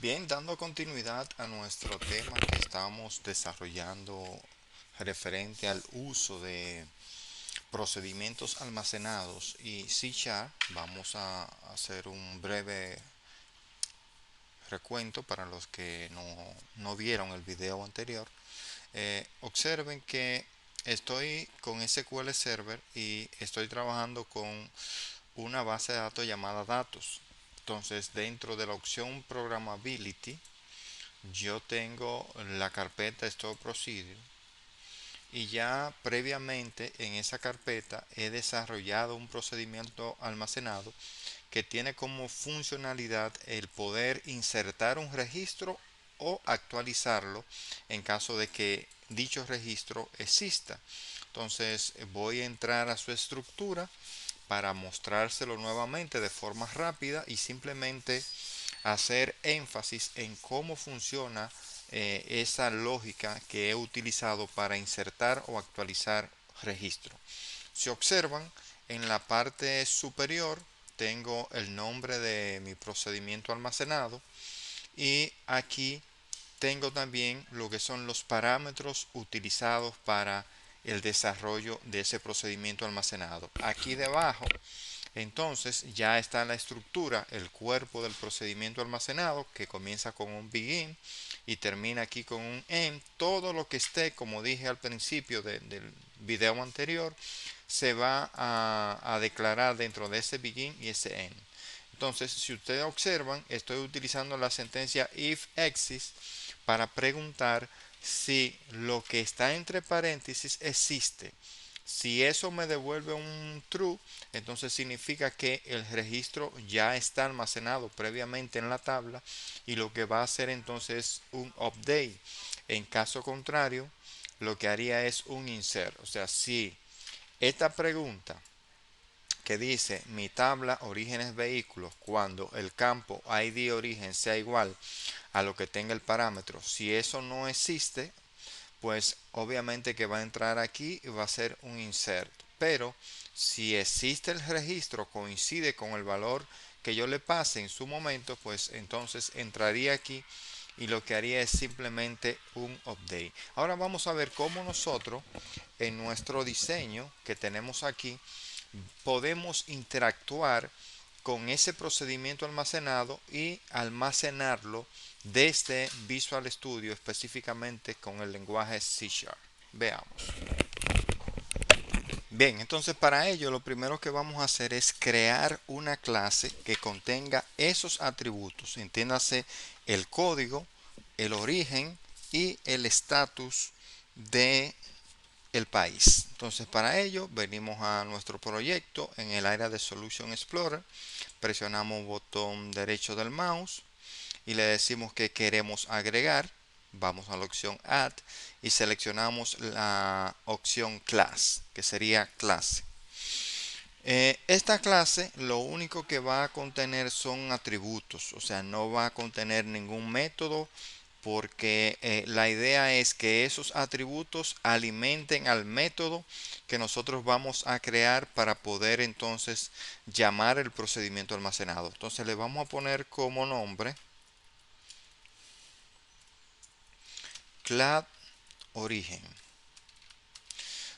Bien, dando continuidad a nuestro tema que estamos desarrollando referente al uso de procedimientos almacenados y C#, vamos a hacer un breve recuento para los que no vieron el video anterior. Observen que estoy con SQL Server y estoy trabajando con una base de datos llamada datos. Entonces, dentro de la opción Programmability, yo tengo la carpeta Store Procedure y ya previamente en esa carpeta he desarrollado un procedimiento almacenado que tiene como funcionalidad el poder insertar un registro o actualizarlo en caso de que dicho registro exista. Entonces voy a entrar a su estructura para mostrárselo nuevamente de forma rápida y simplemente hacer énfasis en cómo funciona esa lógica que he utilizado para insertar o actualizar registro. Si observan, en la parte superior tengo el nombre de mi procedimiento almacenado y aquí tengo también lo que son los parámetros utilizados para el desarrollo de ese procedimiento almacenado. Aquí debajo entonces ya está la estructura, el cuerpo del procedimiento almacenado que comienza con un begin y termina aquí con un end. Todo lo que esté, como dije al principio del video anterior, se va a declarar dentro de ese begin y ese end. Entonces, si ustedes observan, estoy utilizando la sentencia if exists para preguntar si lo que está entre paréntesis existe. Si eso me devuelve un true, entonces significa que el registro ya está almacenado previamente en la tabla y lo que va a hacer entonces es un update. En caso contrario, lo que haría es un insert. O sea, si esta pregunta que dice mi tabla orígenes vehículos cuando el campo ID origen sea igual a lo que tenga el parámetro, si eso no existe, pues obviamente que va a entrar aquí y va a ser un insert. Pero si existe el registro, coincide con el valor que yo le pase en su momento, pues entonces entraría aquí y lo que haría es simplemente un update. Ahora vamos a ver cómo nosotros en nuestro diseño que tenemos aquí podemos interactuar con ese procedimiento almacenado y almacenarlo desde Visual Studio, específicamente con el lenguaje C Sharp. Veamos. Bien, entonces para ello lo primero que vamos a hacer es crear una clase que contenga esos atributos. Entiéndase el código, el origen y el estatus de el país. Entonces para ello venimos a nuestro proyecto en el área de Solution Explorer, presionamos el botón derecho del mouse y le decimos que queremos agregar. Vamos a la opción Add y seleccionamos la opción Class, que sería clase. Esta clase lo único que va a contener son atributos, o sea, no va a contener ningún método porque la idea es que esos atributos alimenten al método que nosotros vamos a crear para poder entonces llamar el procedimiento almacenado. Entonces le vamos a poner como nombre clad origen.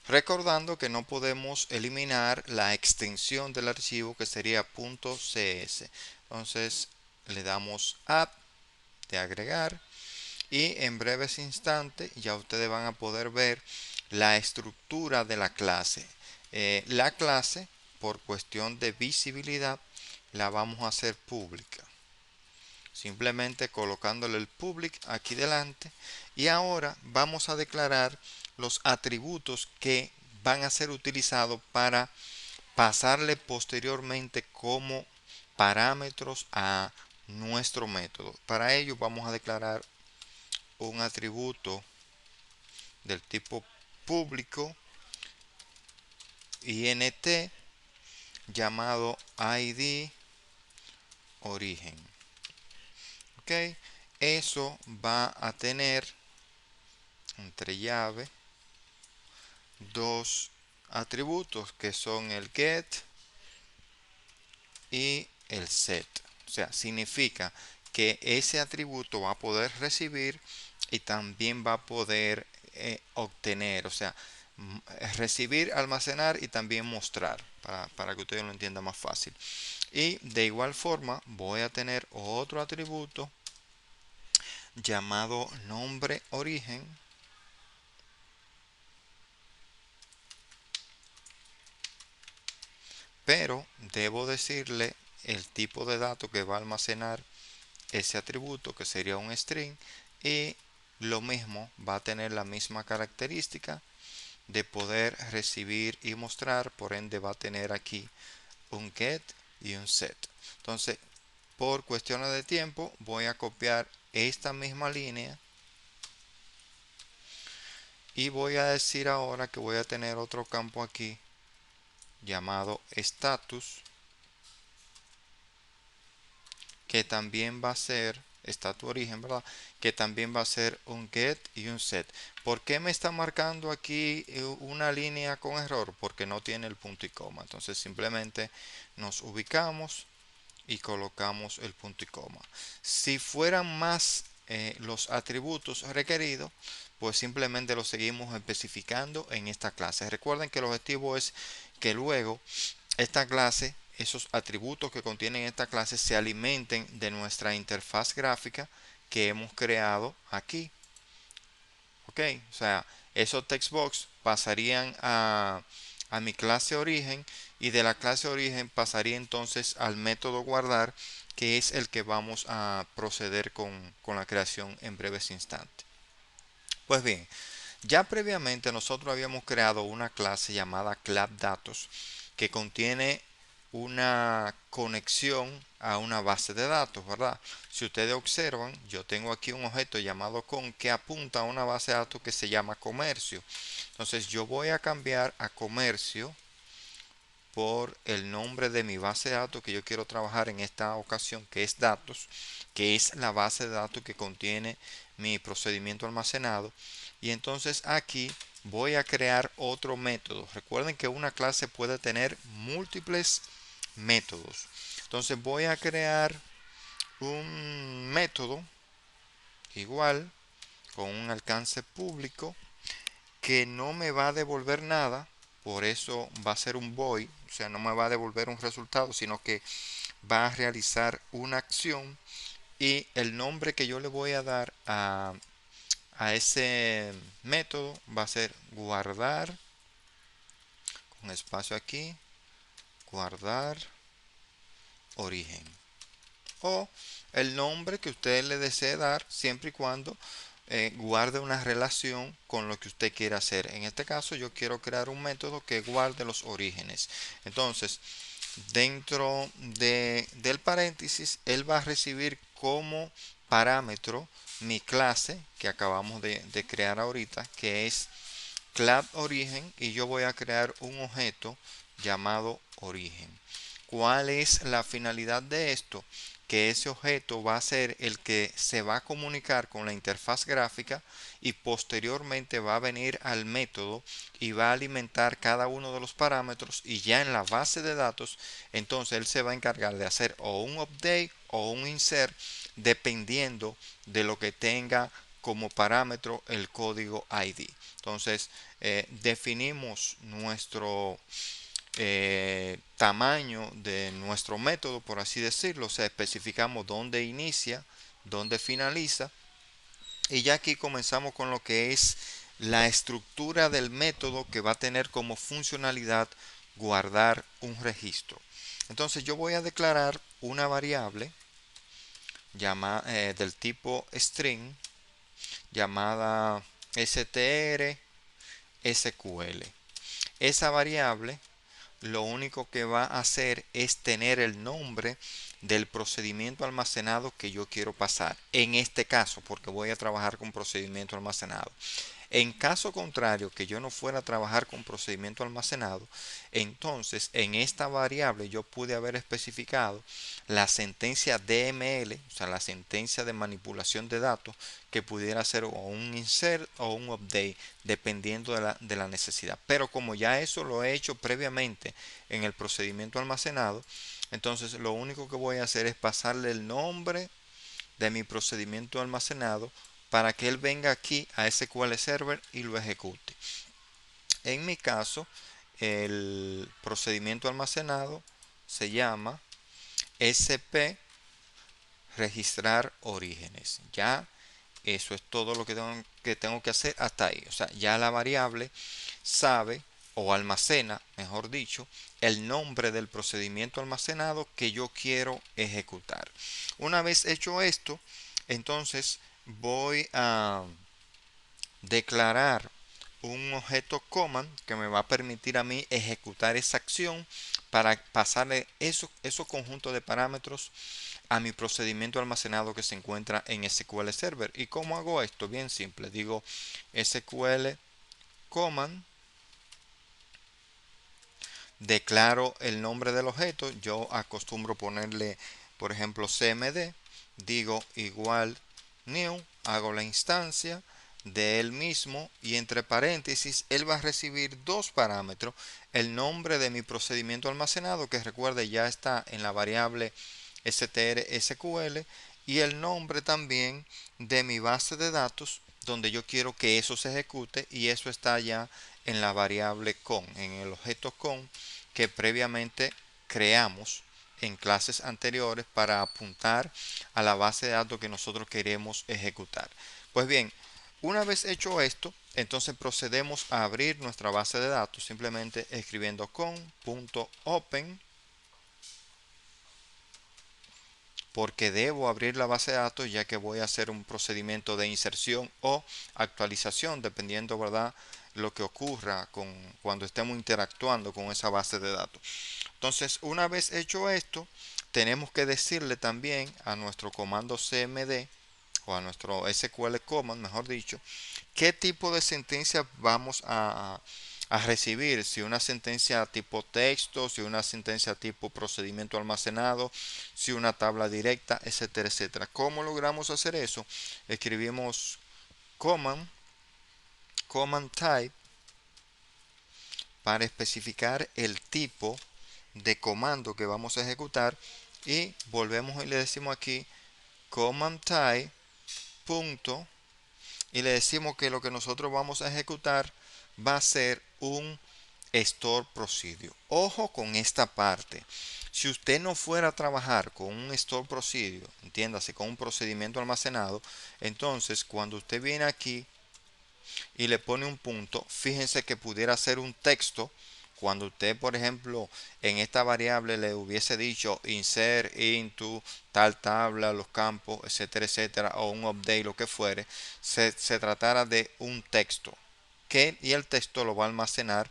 Recordando que no podemos eliminar la extensión del archivo que sería .cs. Entonces le damos add de agregar y en breves instantes ya ustedes van a poder ver la estructura de la clase. La clase, por cuestión de visibilidad, la vamos a hacer pública. Simplemente colocándole el public aquí delante y ahora vamos a declarar los atributos que van a ser utilizados para pasarle posteriormente como parámetros a nuestro método. Para ello vamos a declarar un atributo del tipo público int llamado id origen. Ok, eso va a tener entre llave dos atributos que son el get y el set. O sea, significa que ese atributo va a poder recibir y también va a poder obtener, o sea, recibir, almacenar y también mostrar, para que ustedes lo entiendan más fácil. Y de igual forma voy a tener otro atributo llamado nombre origen, pero debo decirle el tipo de dato que va a almacenar ese atributo, que sería un string, y lo mismo va a tener la misma característica de poder recibir y mostrar. Por ende va a tener aquí un get y un set. Entonces, por cuestiones de tiempo, voy a copiar esta misma línea y voy a decir ahora que voy a tener otro campo aquí llamado status, que también va a ser status origen, ¿verdad? Que también va a ser un get y un set. ¿Por qué me está marcando aquí una línea con error? Porque no tiene el punto y coma. Entonces simplemente nos ubicamos y colocamos el punto y coma. Si fueran más los atributos requeridos, pues simplemente los seguimos especificando en esta clase. Recuerden que el objetivo es que luego esta clase, esos atributos que contienen esta clase, se alimenten de nuestra interfaz gráfica que hemos creado aquí. Ok, o sea, esos textbox pasarían a mi clase origen, y de la clase origen pasaría entonces al método guardar, que es el que vamos a proceder con la creación en breves instantes. Pues bien, ya previamente nosotros habíamos creado una clase llamada ClapDatos, que contiene una conexión a una base de datos, ¿verdad? Si ustedes observan, yo tengo aquí un objeto llamado con, que apunta a una base de datos que se llama comercio. Entonces yo voy a cambiar a comercio por el nombre de mi base de datos que yo quiero trabajar en esta ocasión, que es datos, que es la base de datos que contiene mi procedimiento almacenado. Y entonces aquí voy a crear otro método. Recuerden que una clase puede tener múltiples métodos. Entonces voy a crear un método igual con un alcance público que no me va a devolver nada. Por eso va a ser un void, o sea, no me va a devolver un resultado, sino que va a realizar una acción, y el nombre que yo le voy a dar a ese método va a ser guardar, con espacio aquí, guardar origen, o el nombre que usted le desee dar, siempre y cuando guarde una relación con lo que usted quiera hacer. En este caso yo quiero crear un método que guarde los orígenes. Entonces, dentro del paréntesis, él va a recibir como parámetro mi clase que acabamos de crear ahorita, que es clap origen, y yo voy a crear un objeto llamado origen. ¿Cuál es la finalidad de esto? Que ese objeto va a ser el que se va a comunicar con la interfaz gráfica, y posteriormente va a venir al método y va a alimentar cada uno de los parámetros, y ya en la base de datos entonces él se va a encargar de hacer o un update o un insert, dependiendo de lo que tenga como parámetro el código ID. Entonces definimos nuestro tamaño de nuestro método, por así decirlo. O sea, especificamos dónde inicia, dónde finaliza, y ya aquí comenzamos con lo que es la estructura del método, que va a tener como funcionalidad guardar un registro. Entonces yo voy a declarar una variable del tipo string llamada str sql. Esa variable lo único que va a hacer es tener el nombre del procedimiento almacenado que yo quiero pasar. En este caso, porque voy a trabajar con procedimiento almacenado. En caso contrario, que yo no fuera a trabajar con procedimiento almacenado, entonces en esta variable yo pude haber especificado la sentencia DML, o sea, la sentencia de manipulación de datos, que pudiera ser o un insert o un update, dependiendo de la necesidad. Pero como ya eso lo he hecho previamente en el procedimiento almacenado, entonces lo único que voy a hacer es pasarle el nombre de mi procedimiento almacenado para que él venga aquí a SQL Server y lo ejecute. En mi caso, el procedimiento almacenado se llama SP registrar orígenes. Ya eso es todo lo que tengo que hacer hasta ahí. O sea, ya la variable sabe o almacena, mejor dicho, el nombre del procedimiento almacenado que yo quiero ejecutar. Una vez hecho esto, entonces voy a declarar un objeto command que me va a permitir a mí ejecutar esa acción para pasarle esos conjuntos de parámetros a mi procedimiento almacenado que se encuentra en SQL Server. ¿Y cómo hago esto? Bien simple. Digo SQL command, declaro el nombre del objeto. Yo acostumbro ponerle, por ejemplo, cmd. Digo igual new, hago la instancia de él mismo y entre paréntesis él va a recibir dos parámetros: el nombre de mi procedimiento almacenado, que recuerde ya está en la variable str_sql, y el nombre también de mi base de datos donde yo quiero que eso se ejecute, y eso está ya en la variable con, en el objeto con que previamente creamos en clases anteriores para apuntar a la base de datos que nosotros queremos ejecutar. Pues bien, una vez hecho esto, entonces procedemos a abrir nuestra base de datos simplemente escribiendo con.open, porque debo abrir la base de datos ya que voy a hacer un procedimiento de inserción o actualización dependiendo, ¿verdad?, lo que ocurra cuando estemos interactuando con esa base de datos. Entonces, una vez hecho esto, tenemos que decirle también a nuestro comando cmd o a nuestro SQL command, mejor dicho, qué tipo de sentencia vamos a recibir. Si una sentencia tipo texto, si una sentencia tipo procedimiento almacenado, si una tabla directa, etcétera, etcétera. ¿Cómo logramos hacer eso? Escribimos command type para especificar el tipo de comando que vamos a ejecutar, y volvemos y le decimos aquí command type punto, y le decimos que lo que nosotros vamos a ejecutar va a ser un store procedure. Ojo con esta parte. Si usted no fuera a trabajar con un store procedure, entiéndase, con un procedimiento almacenado, entonces cuando usted viene aquí y le pone un punto, fíjense que pudiera ser un texto. Cuando usted, por ejemplo, en esta variable le hubiese dicho insert into tal tabla, los campos, etcétera, etcétera, o un update, lo que fuere, se tratara de un texto. Y el texto lo va a almacenar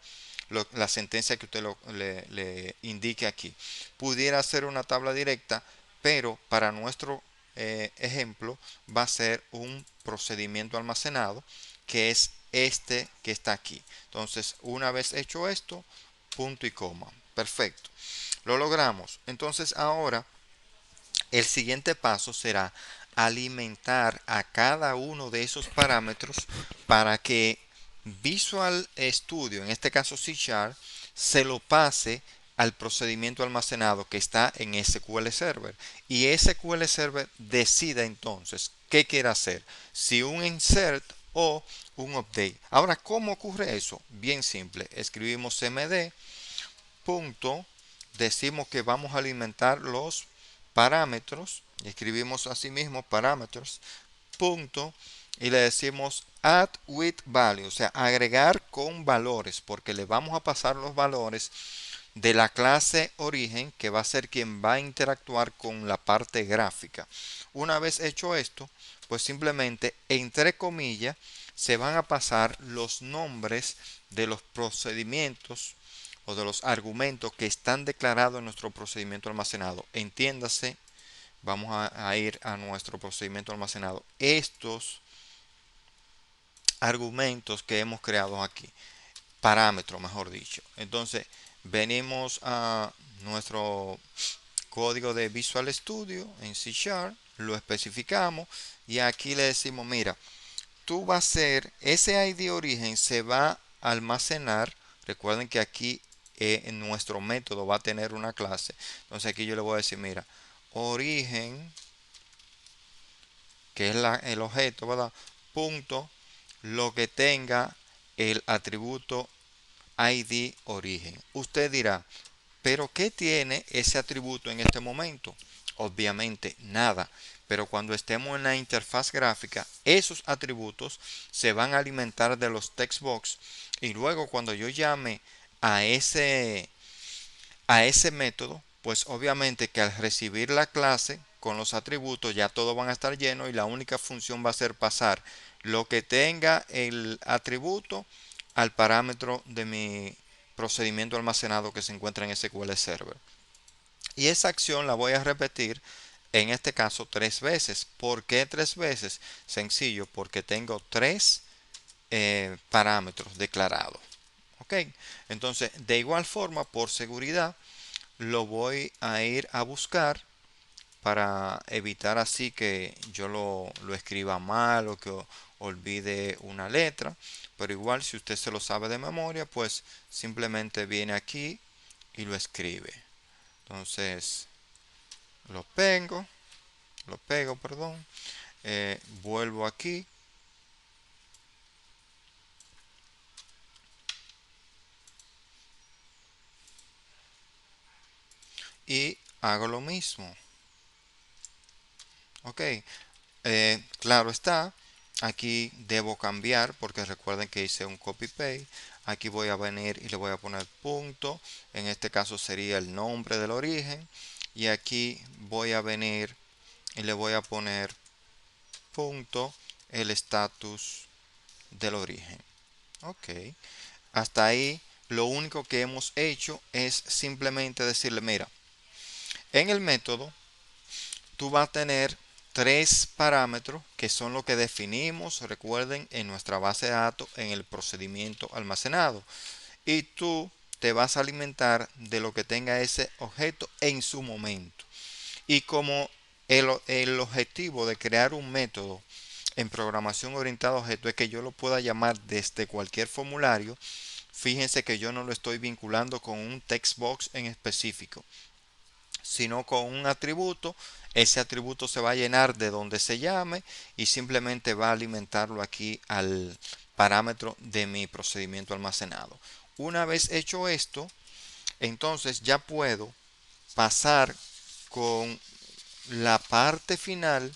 la sentencia que usted le indique aquí. Pudiera ser una tabla directa, pero para nuestro ejemplo va a ser un procedimiento almacenado, que es este que está aquí. Entonces, una vez hecho esto, punto y coma. Perfecto. Lo logramos. Entonces, ahora el siguiente paso será alimentar a cada uno de esos parámetros para que Visual Studio, en este caso C#, se lo pase al procedimiento almacenado que está en SQL Server, y SQL Server decida entonces qué quiere hacer, si un insert o un update. Ahora, ¿cómo ocurre eso? Bien simple, escribimos cmd punto, decimos que vamos a alimentar los parámetros, escribimos asimismo parámetros punto, y le decimos add with value, o sea, agregar con valores, porque le vamos a pasar los valores de la clase origen, que va a ser quien va a interactuar con la parte gráfica. Una vez hecho esto, pues simplemente entre comillas se van a pasar los nombres de los procedimientos o de los argumentos que están declarados en nuestro procedimiento almacenado. Entiéndase, vamos a ir a nuestro procedimiento almacenado. Estos argumentos que hemos creado aquí, parámetros mejor dicho. Entonces venimos a nuestro código de Visual Studio en C#, lo especificamos y aquí le decimos, mira, tú vas a hacer ese ID origen, se va a almacenar. Recuerden que aquí en nuestro método va a tener una clase. Entonces aquí yo le voy a decir, mira, origen que es el objeto, ¿verdad? Punto, lo que tenga el atributo ID origen. Usted dirá, ¿pero qué tiene ese atributo en este momento? Obviamente nada, pero cuando estemos en la interfaz gráfica, esos atributos se van a alimentar de los textbox y luego cuando yo llame a ese método, pues obviamente que al recibir la clase con los atributos ya todos van a estar llenos y la única función va a ser pasar lo que tenga el atributo al parámetro de mi procedimiento almacenado que se encuentra en SQL Server. Y esa acción la voy a repetir en este caso 3 veces. ¿Por qué 3 veces? Sencillo, porque tengo 3 parámetros declarados. ¿Ok? Entonces, de igual forma, por seguridad, lo voy a ir a buscar para evitar así que yo lo escriba mal o que olvide una letra. Pero igual, si usted se lo sabe de memoria, pues simplemente viene aquí y lo escribe. Entonces, lo pego, perdón. Vuelvo aquí y hago lo mismo. Ok, claro está, aquí debo cambiar porque recuerden que hice un copy paste. Aquí voy a venir y le voy a poner punto. En este caso sería el nombre del origen. Y aquí voy a venir y le voy a poner punto el estatus del origen. Ok, hasta ahí lo único que hemos hecho es simplemente decirle, mira, en el método tú vas a tener 3 parámetros que son lo que definimos, recuerden, en nuestra base de datos en el procedimiento almacenado. Y tú te vas a alimentar de lo que tenga ese objeto en su momento. Y como el objetivo de crear un método en programación orientada a objetos es que yo lo pueda llamar desde cualquier formulario, fíjense que yo no lo estoy vinculando con un text box en específico, sino con un atributo. Ese atributo se va a llenar de donde se llame y simplemente va a alimentarlo aquí al parámetro de mi procedimiento almacenado. Una vez hecho esto, entonces ya puedo pasar con la parte final,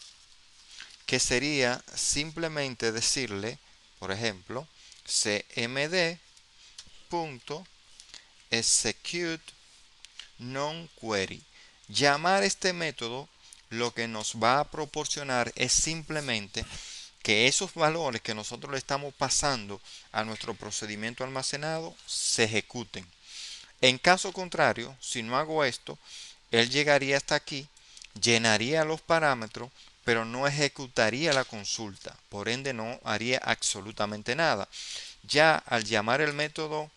que sería simplemente decirle, por ejemplo, cmd.execute nonQuery. Llamar este método lo que nos va a proporcionar es simplemente que esos valores que nosotros le estamos pasando a nuestro procedimiento almacenado se ejecuten. En caso contrario, si no hago esto, él llegaría hasta aquí, llenaría los parámetros, pero no ejecutaría la consulta. Por ende, no haría absolutamente nada. Ya al llamar el método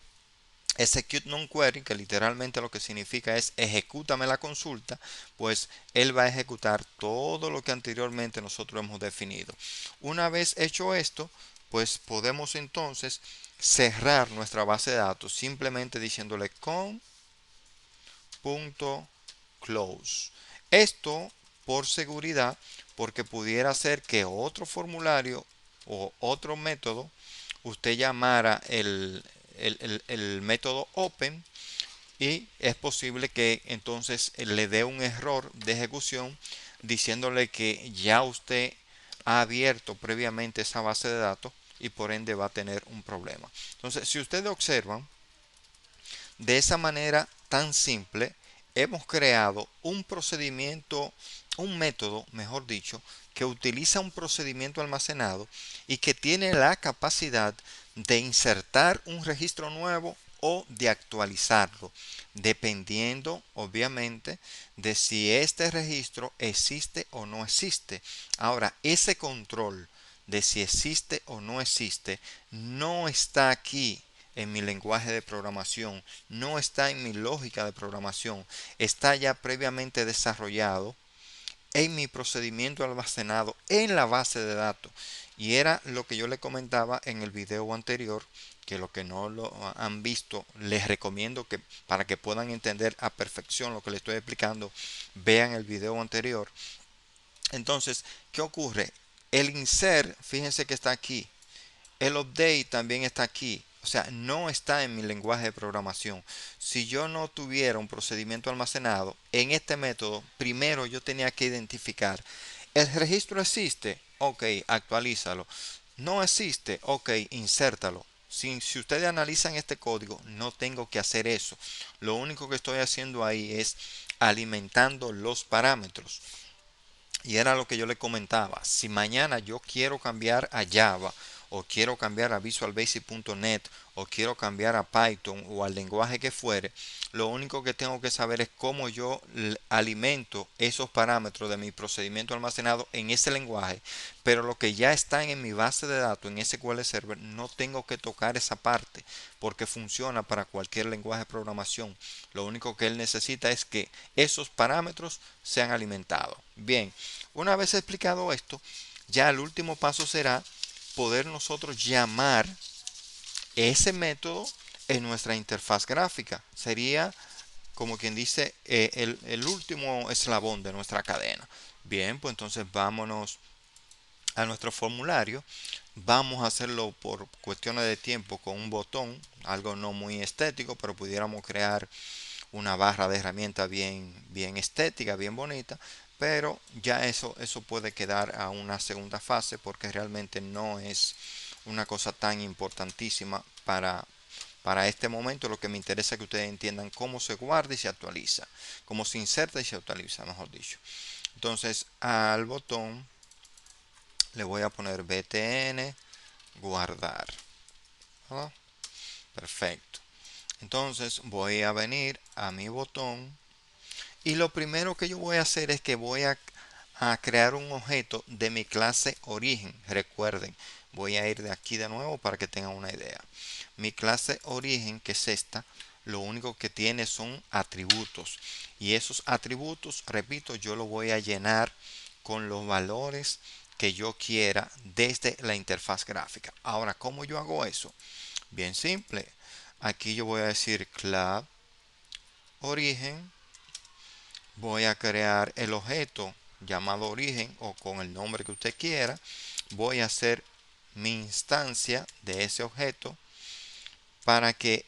execute nonQuery, que literalmente lo que significa es ejecútame la consulta, pues él va a ejecutar todo lo que anteriormente nosotros hemos definido. Una vez hecho esto, pues podemos entonces cerrar nuestra base de datos simplemente diciéndole con.close. Esto por seguridad, porque pudiera ser que otro formulario o otro método usted llamara el método open y es posible que entonces le dé un error de ejecución diciéndole que ya usted ha abierto previamente esa base de datos y por ende va a tener un problema. Entonces, si ustedes observan, de esa manera tan simple, hemos creado un procedimiento, un método, mejor dicho, que utiliza un procedimiento almacenado y que tiene la capacidad de insertar un registro nuevo o de actualizarlo, dependiendo obviamente de si este registro existe o no existe. Ahora, ese control de si existe o no existe no está aquí en mi lenguaje de programación, no está en mi lógica de programación, está ya previamente desarrollado en mi procedimiento almacenado en la base de datos. Y era lo que yo le comentaba en el video anterior, que los que no lo han visto, les recomiendo que para que puedan entender a perfección lo que les estoy explicando, vean el video anterior. Entonces, ¿qué ocurre? El insert, fíjense que está aquí. El update también está aquí. O sea, no está en mi lenguaje de programación. Si yo no tuviera un procedimiento almacenado en este método, primero yo tenía que identificar. ¿El registro existe? Ok, actualízalo. No existe, ok, insértalo. Si ustedes analizan este código, no tengo que hacer eso. Lo único que estoy haciendo ahí es alimentando los parámetros. Y era lo que yo le comentaba. Si mañana yo quiero cambiar a Java o quiero cambiar a Visual Basic.net o quiero cambiar a Python o al lenguaje que fuere, lo único que tengo que saber es cómo yo alimento esos parámetros de mi procedimiento almacenado en ese lenguaje. Pero lo que ya está en mi base de datos, en SQL Server, no tengo que tocar esa parte porque funciona para cualquier lenguaje de programación. Lo único que él necesita es que esos parámetros sean alimentados. Bien, una vez explicado esto, ya el último paso será poder nosotros llamar ese método en nuestra interfaz gráfica. Sería, como quien dice, el último eslabón de nuestra cadena. Bien, pues entonces vámonos a nuestro formulario. Vamos a hacerlo por cuestiones de tiempo con un botón, algo no muy estético, pero pudiéramos crear una barra de herramientas bien estética, bien bonita, pero ya eso puede quedar a una segunda fase porque realmente no es una cosa tan importantísima para este momento. Lo que me interesa es que ustedes entiendan cómo se guarda y se actualiza, cómo se inserta y se actualiza, mejor dicho. Entonces al botón le voy a poner btn guardar. ¿Verdad? Perfecto. Entonces voy a venir a mi botón y lo primero que yo voy a hacer es que voy a crear un objeto de mi clase origen. Recuerden, voy a ir de aquí de nuevo para que tengan una idea. Mi clase origen, que es esta, lo único que tiene son atributos. Y esos atributos, repito, yo lo voy a llenar con los valores que yo quiera desde la interfaz gráfica. Ahora, ¿cómo yo hago eso? Bien simple. Aquí yo voy a decir class origen. Voy a crear el objeto llamado origen o con el nombre que usted quiera. Voy a hacer mi instancia de ese objeto para que,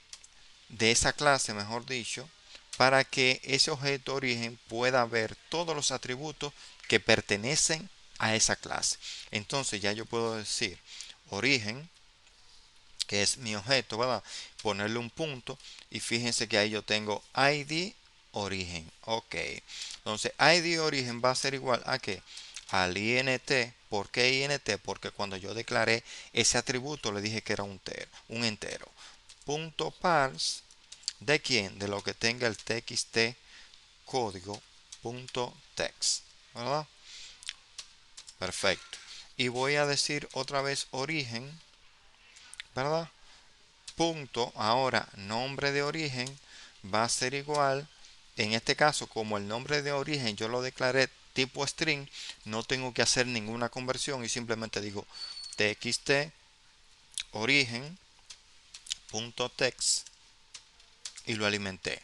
de esa clase mejor dicho, para que ese objeto origen pueda ver todos los atributos que pertenecen a esa clase. Entonces ya yo puedo decir origen, que es mi objeto, ¿verdad? Ponerle un punto y fíjense que ahí yo tengo ID origen. Ok. Entonces ID origen va a ser igual a qué? Al int. ¿Por qué int? Porque cuando yo declaré ese atributo le dije que era un entero. Punto parse. ¿De quién? De lo que tenga el txt código punto text. ¿Verdad? Perfecto. Y voy a decir otra vez origen. ¿Verdad? Punto, ahora nombre de origen va a ser igual, en este caso como el nombre de origen yo lo declaré tipo string, no tengo que hacer ninguna conversión y simplemente digo txt origen punto text y lo alimenté.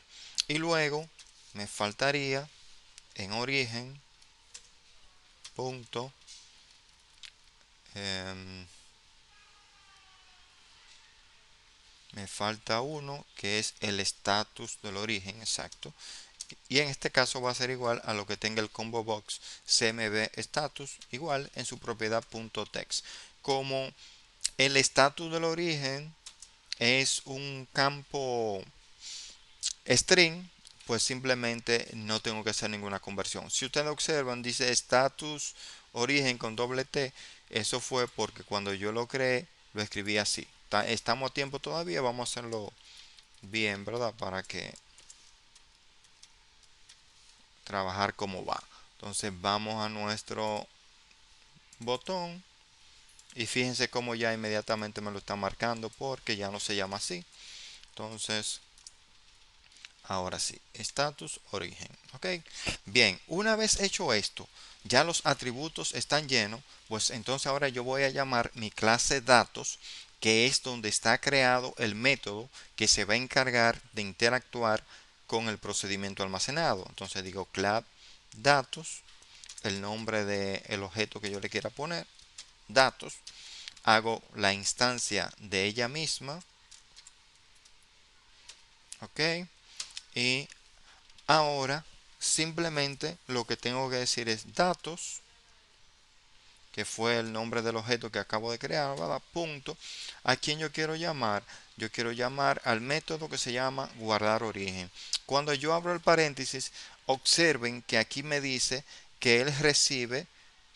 Y luego me faltaría en origen punto em, me falta uno que es el estatus del origen exacto. Y en este caso va a ser igual a lo que tenga el combo box cmb status igual en su propiedad .text. Como el estatus del origen es un campo string, pues simplemente no tengo que hacer ninguna conversión. Si ustedes observan, dice status origen con doble T. Eso fue porque cuando yo lo creé, lo escribí así. Estamos a tiempo todavía, vamos a hacerlo bien, ¿verdad? Para que trabajar como va. Entonces vamos a nuestro botón y fíjense cómo ya inmediatamente me lo está marcando porque ya no se llama así. Entonces, ahora sí, status origen. Ok, bien, una vez hecho esto, ya los atributos están llenos, pues entonces ahora yo voy a llamar mi clase datos, que es donde está creado el método que se va a encargar de interactuar con el procedimiento almacenado. Entonces digo class datos, el nombre del objeto que yo le quiera poner. datos, hago la instancia de ella misma, ok, y ahora simplemente lo que tengo que decir es datos, que fue el nombre del objeto que acabo de crear, ¿verdad? Punto. ¿A quién yo quiero llamar? Yo quiero llamar al método que se llama guardar origen. Cuando yo abro el paréntesis, observen que aquí me dice que él recibe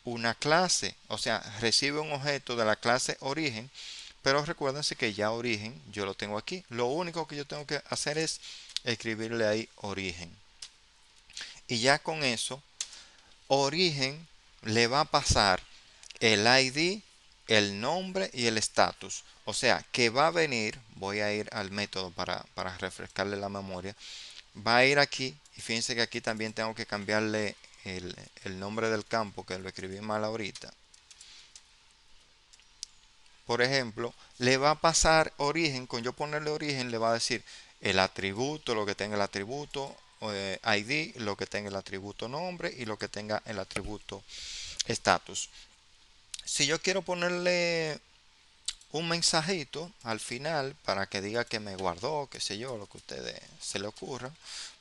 una clase, o sea, recibe un objeto de la clase origen, pero recuérdense que ya origen yo lo tengo aquí. Lo único que yo tengo que hacer es escribirle ahí origen. Y ya con eso, origen le va a pasar el ID, el nombre y el estatus. O sea, que va a venir, voy a ir al método para refrescarle la memoria, va a ir aquí y fíjense que aquí también tengo que cambiarle el nombre del campo, que lo escribí mal ahorita. Por ejemplo, le va a pasar origen, con yo ponerle origen le va a decir el atributo, lo que tenga el atributo, ID, lo que tenga el atributo nombre y lo que tenga el atributo estatus. Si yo quiero ponerle un mensajito al final para que diga que me guardó, qué sé yo, lo que a ustedes se le ocurra,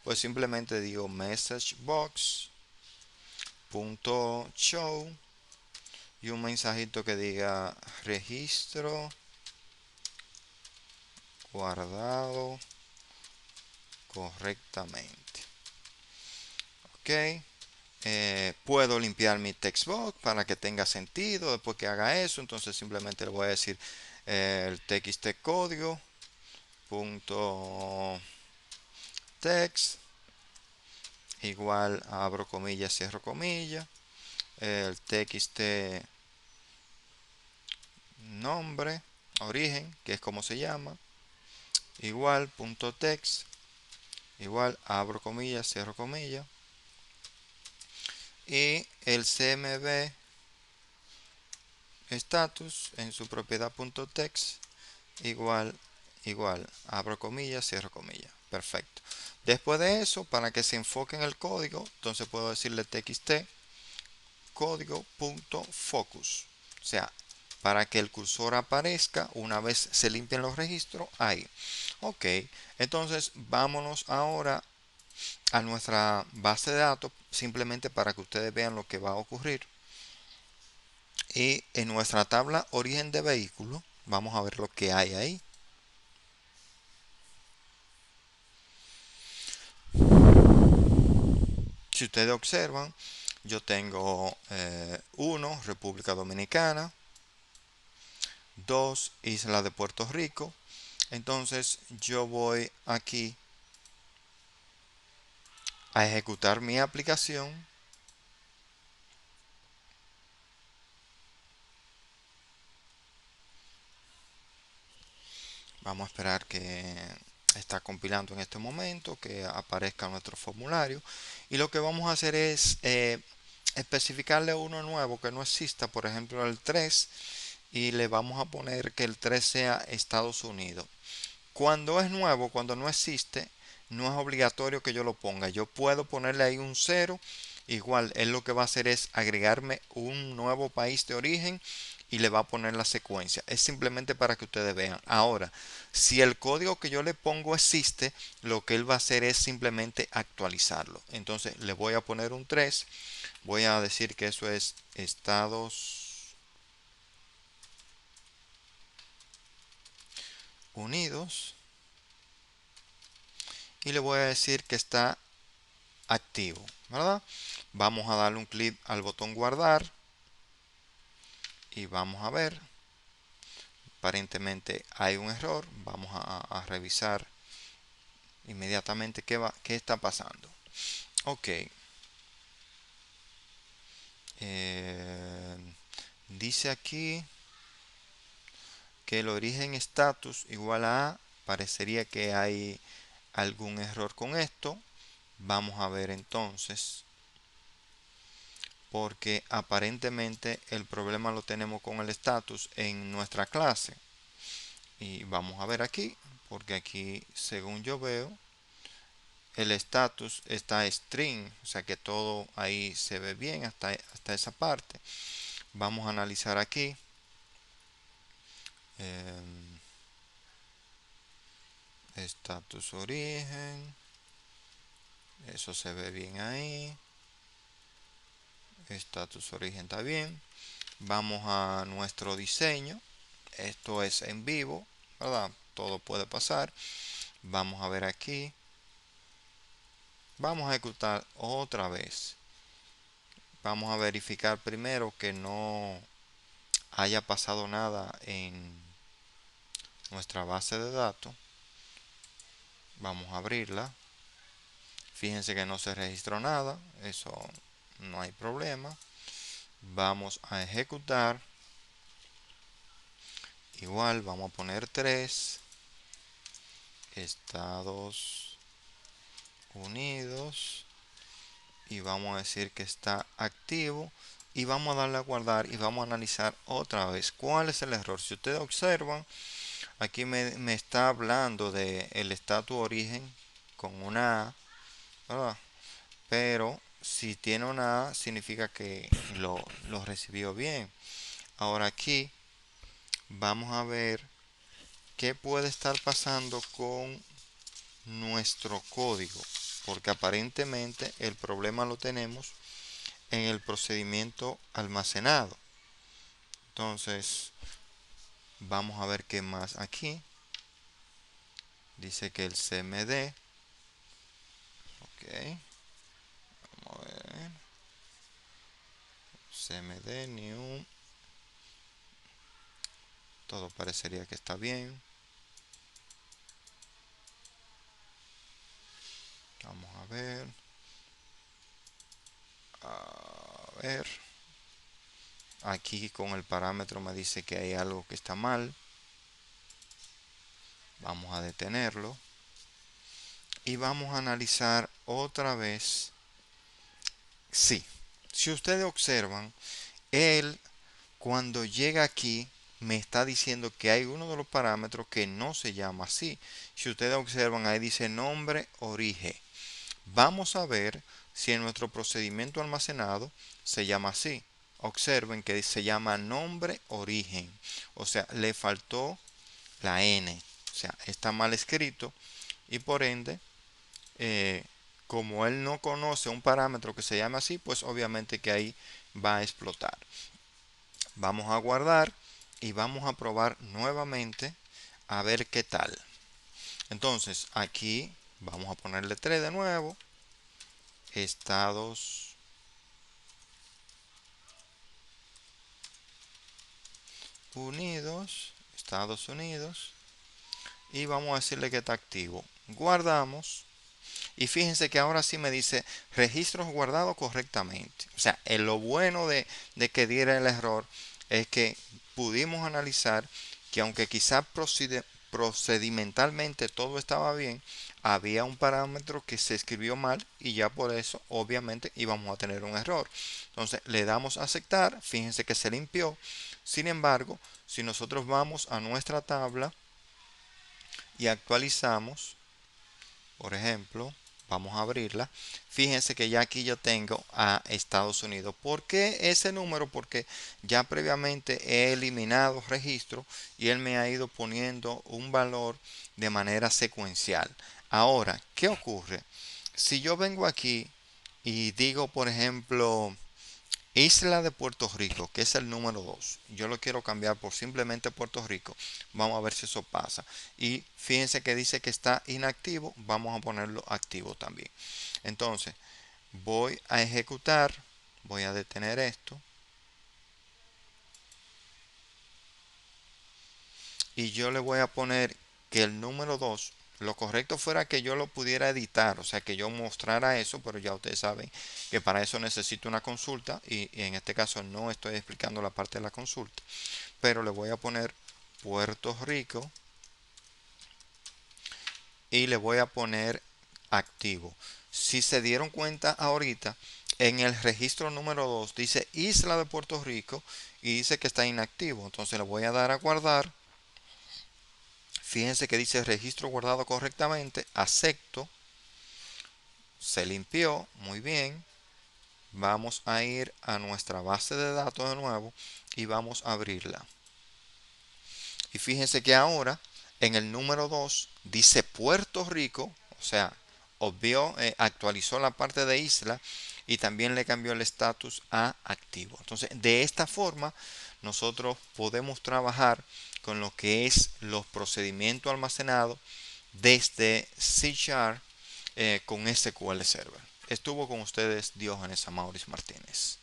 pues simplemente digo messagebox.show y un mensajito que diga registro guardado correctamente. Ok. Puedo limpiar mi textbox para que tenga sentido después que haga eso. Entonces simplemente le voy a decir el txt código punto text igual abro comillas, cierro comillas, el txt nombre, origen, que es como se llama, igual punto text igual abro comillas, cierro comillas, y el cmb status en su propiedad punto text igual abro comillas, cierro comillas. Perfecto. Después de eso, para que se enfoque en el código, entonces puedo decirle txt código.focus. O sea, para que el cursor aparezca una vez se limpien los registros ahí. Ok, entonces vámonos ahora a nuestra base de datos simplemente para que ustedes vean lo que va a ocurrir. Y en nuestra tabla origen de vehículo, vamos a ver lo que hay ahí. Si ustedes observan, yo tengo 1, República Dominicana, 2, Isla de Puerto Rico. Entonces yo voy aquí a ejecutar mi aplicación. Vamos a esperar que está compilando en este momento, que aparezca nuestro formulario. Y lo que vamos a hacer es especificarle uno nuevo que no exista, por ejemplo el 3, y le vamos a poner que el 3 sea Estados Unidos. Cuando es nuevo, cuando no existe, no es obligatorio que yo lo ponga. Yo puedo ponerle ahí un 0. Igual, él lo que va a hacer es agregarme un nuevo país de origen y le va a poner la secuencia. Es simplemente para que ustedes vean. Ahora, si el código que yo le pongo existe, lo que él va a hacer es simplemente actualizarlo. Entonces, le voy a poner un 3. Voy a decir que eso es Estados Unidos. Y le voy a decir que está activo, ¿verdad? Vamos a darle un clic al botón guardar y vamos a ver. Aparentemente hay un error. Vamos a revisar inmediatamente qué está pasando. Ok. Eh, dice aquí que el origen status igual a. Parecería que hay algún error con esto. Vamos a ver entonces. Porque aparentemente el problema lo tenemos con el status en nuestra clase. Y vamos a ver aquí, porque aquí según yo veo, el status está string, o sea que todo ahí se ve bien hasta esa parte. Vamos a analizar aquí. em, Status origen. Eso se ve bien ahí. Status origen está bien. Vamos a nuestro diseño. Esto es en vivo, ¿verdad? Todo puede pasar. Vamos a ver aquí. Vamos a ejecutar otra vez. Vamos a verificar primero que no haya pasado nada en nuestra base de datos. Vamos a abrirla. Fíjense que no se registró nada. Eso no hay problema. Vamos a ejecutar. Igual vamos a poner 3 Estados Unidos y vamos a decir que está activo y vamos a darle a guardar y vamos a analizar otra vez cuál es el error. Si ustedes observan, aquí me está hablando de el estatus origen con una A, ¿verdad? Pero si tiene una A significa que lo recibió bien. Ahora aquí vamos a ver qué puede estar pasando con nuestro código, porque aparentemente el problema lo tenemos en el procedimiento almacenado. Entonces vamos a ver qué más aquí. Dice que el cmd, ok, vamos a ver, cmd new, todo parecería que está bien. Vamos a ver, aquí con el parámetro me dice que hay algo que está mal. Vamos a detenerlo y vamos a analizar otra vez. Sí, si ustedes observan, él cuando llega aquí me está diciendo que hay uno de los parámetros que no se llama así. Si ustedes observan, ahí dice nombre origen. Vamos a ver si en nuestro procedimiento almacenado se llama así. Observen que se llama nombre origen. O sea, le faltó la N. O sea, está mal escrito y por ende, eh, como él no conoce un parámetro que se llama así, pues obviamente que ahí va a explotar. Vamos a guardar y vamos a probar nuevamente a ver qué tal. Entonces aquí vamos a ponerle 3 de nuevo. Estados Unidos. Estados Unidos. Y vamos a decirle que está activo. Guardamos. Y fíjense que ahora sí me dice registros guardados correctamente. O sea, lo bueno de que diera el error es que pudimos analizar que aunque quizá procedimentalmente todo estaba bien, había un parámetro que se escribió mal y ya por eso obviamente íbamos a tener un error. Entonces le damos a aceptar, fíjense que se limpió. Sin embargo, si nosotros vamos a nuestra tabla y actualizamos, por ejemplo, vamos a abrirla. Fíjense que ya aquí yo tengo a Estados Unidos. ¿Por qué ese número? Porque ya previamente he eliminado registro y él me ha ido poniendo un valor de manera secuencial. Ahora, ¿qué ocurre? Si yo vengo aquí y digo, por ejemplo, Isla de Puerto Rico, que es el número 2. Yo lo quiero cambiar por simplemente Puerto Rico. Vamos a ver si eso pasa. Y fíjense que dice que está inactivo. Vamos a ponerlo activo también. Entonces, voy a ejecutar. Voy a detener esto. Y yo le voy a poner que el número 2, lo correcto fuera que yo lo pudiera editar, o sea, que yo mostrara eso, pero ya ustedes saben que para eso necesito una consulta y en este caso no estoy explicando la parte de la consulta, pero le voy a poner Puerto Rico y le voy a poner activo. Si se dieron cuenta ahorita, en el registro número 2 dice Isla de Puerto Rico y dice que está inactivo, entonces le voy a dar a guardar. Fíjense que dice registro guardado correctamente, acepto, se limpió, muy bien. Vamos a ir a nuestra base de datos de nuevo y vamos a abrirla. Y fíjense que ahora en el número 2 dice Puerto Rico, o sea, actualizó la parte de isla y también le cambió el estatus a activo. Entonces, de esta forma, nosotros podemos trabajar con lo que es los procedimientos almacenados desde C# con SQL Server. Estuvo con ustedes Diógenes Amauris Martínez.